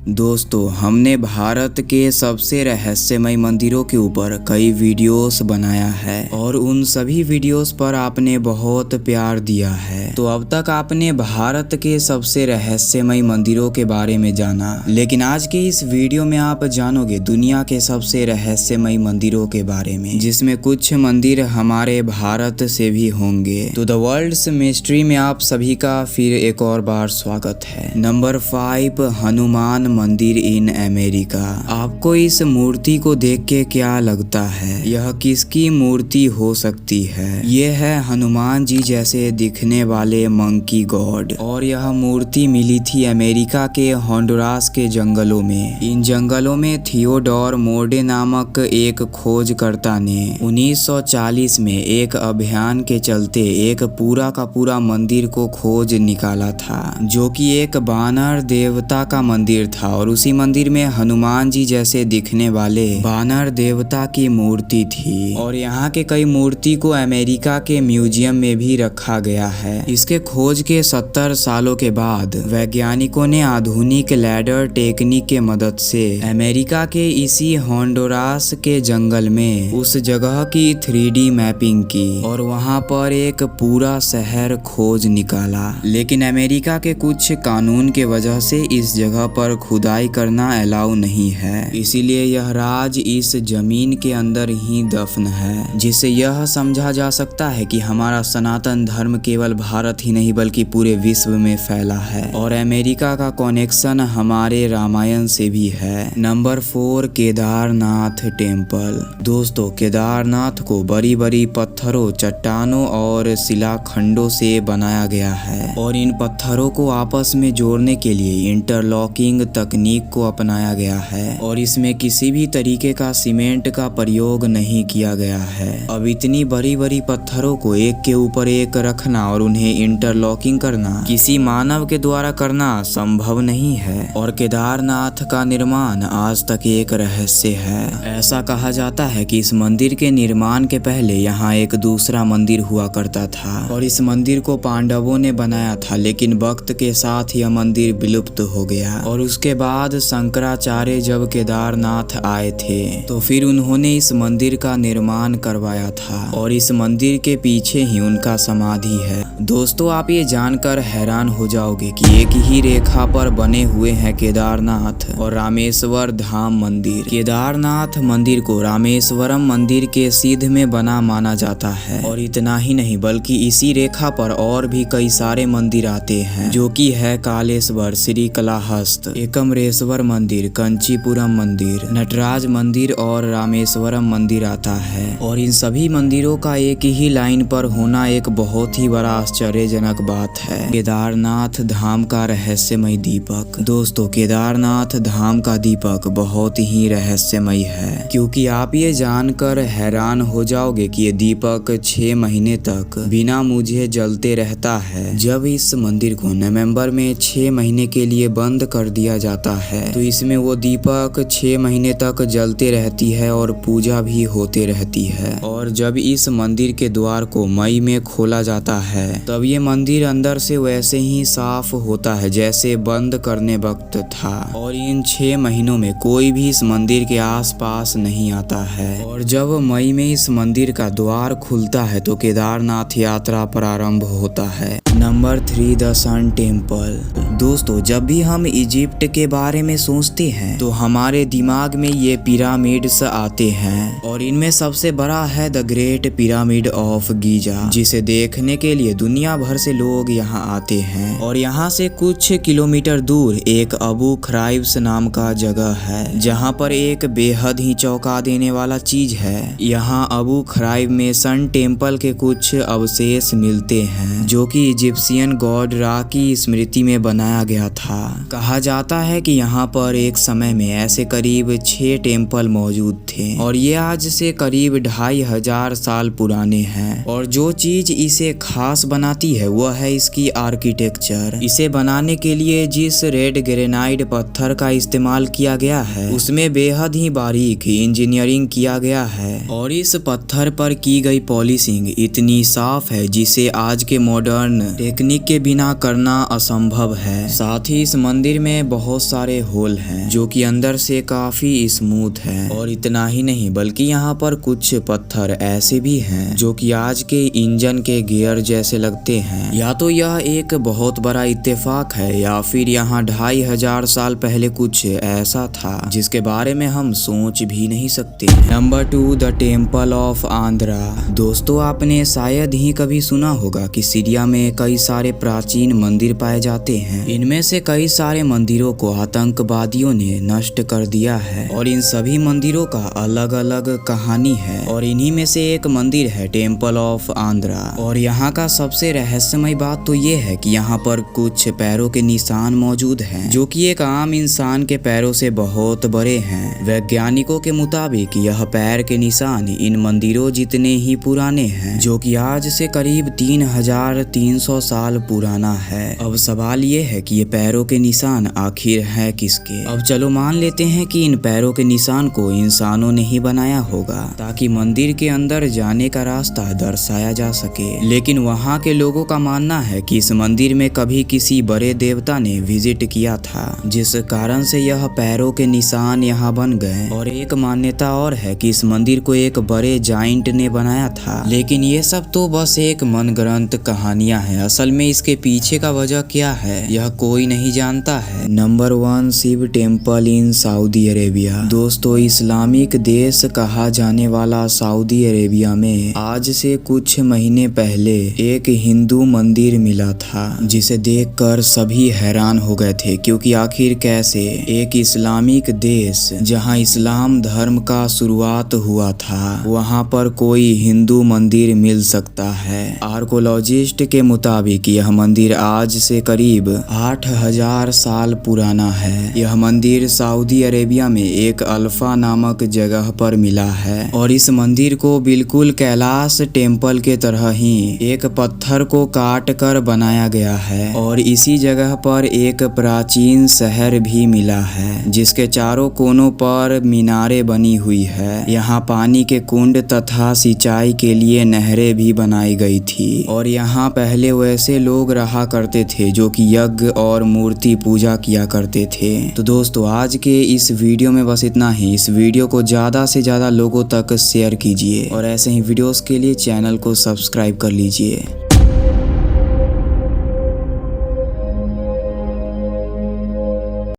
दोस्तों, हमने भारत के सबसे रहस्यमय मंदिरों के ऊपर कई वीडियोस बनाया है और उन सभी वीडियोस पर आपने बहुत प्यार दिया है। तो अब तक आपने भारत के सबसे रहस्यमय मंदिरों के बारे में जाना, लेकिन आज के इस वीडियो में आप जानोगे दुनिया के सबसे रहस्यमय मंदिरों के बारे में, जिसमें कुछ मंदिर हमारे भारत से भी होंगे। तो द वर्ल्ड्स मिस्ट्री में आप सभी का फिर एक और बार स्वागत है। नंबर 5, हनुमान मंदिर इन अमेरिका। आपको इस मूर्ति को देख के क्या लगता है? यह किसकी मूर्ति हो सकती है? ये है हनुमान जी जैसे दिखने वाले मंकी गॉड, और यह मूर्ति मिली थी अमेरिका के होंडुरास के जंगलों में। इन जंगलों में थियोडोर मोर्डे नामक एक खोजकर्ता ने 1940 में एक अभियान के चलते एक पूरा का पूरा मंदिर को खोज निकाला था, जो कि एक बानर देवता का मंदिर था, और उसी मंदिर में हनुमान जी जैसे दिखने वाले बानर देवता की मूर्ति थी। और यहाँ के कई मूर्ति को अमेरिका के म्यूजियम में भी रखा गया है। इसके खोज के 70 सालों के बाद वैज्ञानिकों ने आधुनिक लैडर टेक्निक के मदद से अमेरिका के इसी होंडुरास के जंगल में उस जगह की 3D मैपिंग की और वहाँ पर एक पूरा शहर खोज निकाला। लेकिन अमेरिका के कुछ कानून के वजह से इस जगह पर खुदाई करना अलाउ नहीं है, इसीलिए यह राज इस जमीन के अंदर ही दफन है, जिससे यह समझा जा सकता है कि हमारा सनातन धर्म केवल भारत ही नहीं बल्कि पूरे विश्व में फैला है, और अमेरिका का कनेक्शन हमारे रामायण से भी है। Number 4, Kedarnath temple. दोस्तों, केदारनाथ को बड़ी बड़ी पत्थरों, चट्टानों और शिलाखंडों से बनाया गया है, और इन पत्थरों को आपस में जोड़ने के लिए इंटरलॉकिंग तकनीक को अपनाया गया है, और इसमें किसी भी तरीके का सीमेंट का प्रयोग नहीं किया गया है। अब इतनी बड़ी बड़ी पत्थरों को एक के ऊपर एक रखना और उन्हें इंटरलॉकिंग करना किसी मानव के द्वारा करना संभव नहीं है, और केदारनाथ का निर्माण आज तक एक रहस्य है। ऐसा कहा जाता है कि इस मंदिर के निर्माण के पहले यहाँ एक दूसरा मंदिर हुआ करता था, और इस मंदिर को पांडवों ने बनाया था, लेकिन वक्त के साथ यह मंदिर विलुप्त हो गया। और उसके बाद शंकराचार्य जब केदारनाथ आए थे तो फिर उन्होंने इस मंदिर का निर्माण करवाया था, और इस मंदिर के पीछे ही उनका समाधि है। दोस्तों, आप ये जानकर हैरान हो जाओगे कि एक ही रेखा पर बने हुए हैं केदारनाथ और रामेश्वर धाम मंदिर। केदारनाथ मंदिर को रामेश्वरम मंदिर के सीध में बना माना जाता है, और इतना ही नहीं बल्कि इसी रेखा पर और भी कई सारे मंदिर आते हैं, जो कि है कालेश्वर, श्री कलाहस्त, एकमरेश्वर मंदिर, कंचीपुरम मंदिर, नटराज मंदिर और रामेश्वरम मंदिर आता है। और इन सभी मंदिरों का एक ही लाइन पर होना एक बहुत ही बड़ा आश्चर्यजनक बात है। केदारनाथ धाम का रहस्यमय दीपक। दोस्तों, केदारनाथ धाम का दीपक बहुत ही रहस्यमय है, क्योंकि आप ये जानकर हैरान हो जाओगे कि ये दीपक 6 महीने तक बिना मुझे जलते रहता है। जब इस मंदिर को नवंबर में 6 महीने के लिए बंद कर दिया जाता है, तो इसमें वो दीपक 6 महीने तक जलते रहती है और पूजा भी होते रहती है। और जब इस मंदिर के द्वार को मई में खोला जाता है, तब ये मंदिर अंदर से वैसे ही साफ होता है जैसे बंद करने वक्त था, और इन 6 महीनों में कोई भी इस मंदिर के आसपास नहीं आता है। और जब मई में इस मंदिर का द्वार खुलता है तो केदारनाथ यात्रा प्रारंभ होता है। Number 3, the sun temple. दोस्तों, जब भी हम इजिप्ट के बारे में सोचते हैं तो हमारे दिमाग में ये पिरामिड्स आते हैं, और इनमें सबसे बड़ा है the great pyramid of Giza, जिसे देखने के लिए दुनिया भर से लोग यहाँ आते हैं। और यहाँ से कुछ किलोमीटर दूर एक अबू खराइब्स नाम का जगह है, जहाँ पर एक बेहद ही चौंका देने वाला चीज है। यहाँ अबू खराइब में सन टेम्पल के कुछ अवशेष मिलते हैं, जो कि इजिप्शियन गॉड रा की स्मृति में बनाया गया था। कहा जाता है कि यहाँ पर एक समय में ऐसे करीब 6 टेम्पल मौजूद थे, और ये आज से करीब 2500 साल पुराने हैं। और जो चीज इसे खास बनाती है वह है इसकी आर्किटेक्चर। इसे बनाने के लिए जिस रेड ग्रेनाइट पत्थर का इस्तेमाल किया गया है, उसमें बेहद ही बारीक इंजीनियरिंग किया गया है, और इस पत्थर पर की गई पॉलिशिंग इतनी साफ है जिसे आज के मॉडर्न टेक्निक के बिना करना असंभव है। है। साथ ही इस मंदिर में बहुत सारे होल हैं जो कि अंदर से काफी स्मूथ है। और इतना ही नहीं बल्कि यहाँ पर कुछ पत्थर ऐसे भी हैं जो कि आज के इंजन के गियर जैसे लगते हैं। या तो यह एक बहुत बड़ा इत्तेफाक है या फिर यहाँ 2500 साल पहले कुछ ऐसा था जिसके बारे में हम सोच भी नहीं सकते। Number 2, the temple of Andhra. दोस्तों आपने शायद ही कभी सुना होगा कि सीरिया में कई सारे प्राचीन मंदिर पाए जाते हैं। इनमें से कई सारे मंदिरों को आतंकवादियों ने नष्ट कर दिया है और इन सभी मंदिरों का अलग अलग कहानी है। और इन्हीं में से एक मंदिर है टेम्पल ऑफ आंध्रा। और यहाँ का सबसे रहस्यमय बात तो ये है कि यहाँ पर कुछ पैरों के निशान मौजूद हैं जो कि एक आम इंसान के पैरों से बहुत बड़े हैं। वैज्ञानिकों के मुताबिक यह पैर के निशान इन मंदिरों जितने ही पुराने हैं जो कि आज से करीब 3300 साल पुराना है। अब सवाल ये है कि ये पैरों के निशान आखिर है किसके। अब चलो मान लेते हैं कि इन पैरों के निशान को इंसानों ने ही बनाया होगा ताकि मंदिर के अंदर जाने का रास्ता दर्शाया जा सके। लेकिन वहाँ के लोगों का मानना है कि इस मंदिर में कभी किसी बड़े देवता ने विजिट किया था जिस कारण से यह पैरों के निशान यहाँ बन गए। और एक मान्यता और है कि इस मंदिर को एक बड़े जाइंट ने बनाया था। लेकिन ये सब तो बस एक मनगढ़ंत कहानियां हैं। असल में इसके पीछे का वजह क्या है यह कोई नहीं जानता है। Number 1, Shiv temple in Saudi Arabia. दोस्तों इस्लामिक देश कहा जाने वाला सऊदी अरेबिया में आज से कुछ महीने पहले एक हिंदू मंदिर मिला था जिसे देखकर सभी हैरान हो गए थे क्योंकि आखिर कैसे एक इस्लामिक देश जहां इस्लाम धर्म का शुरुआत हुआ था वहां पर कोई हिंदू मंदिर मिल सकता है। आर्कोलॉजिस्ट के मुताबिक यह मंदिर आज से करीब 8000 साल पुराना है। यह मंदिर सऊदी अरेबिया में एक अल्फा नामक जगह पर मिला है और इस मंदिर को बिल्कुल कैलाश टेम्पल के तरह ही एक पत्थर को काट कर बनाया गया है। और इसी जगह पर एक प्राचीन शहर भी मिला है जिसके चारों कोनों पर मीनारें बनी हुई है। यहाँ पानी के कुंड तथा सिंचाई के लिए नहरें भी बनाई गई थी। और यहाँ पहले वैसे लोग रहा करते थे जो कि यज्ञ और मूर्ति पूजा किया करते थे। तो दोस्तों आज के इस वीडियो में बस इतना ही। इस वीडियो को ज़्यादा से ज़्यादा लोगों तक शेयर कीजिए और ऐसे ही वीडियोस के लिए चैनल को सब्सक्राइब कर लीजिए।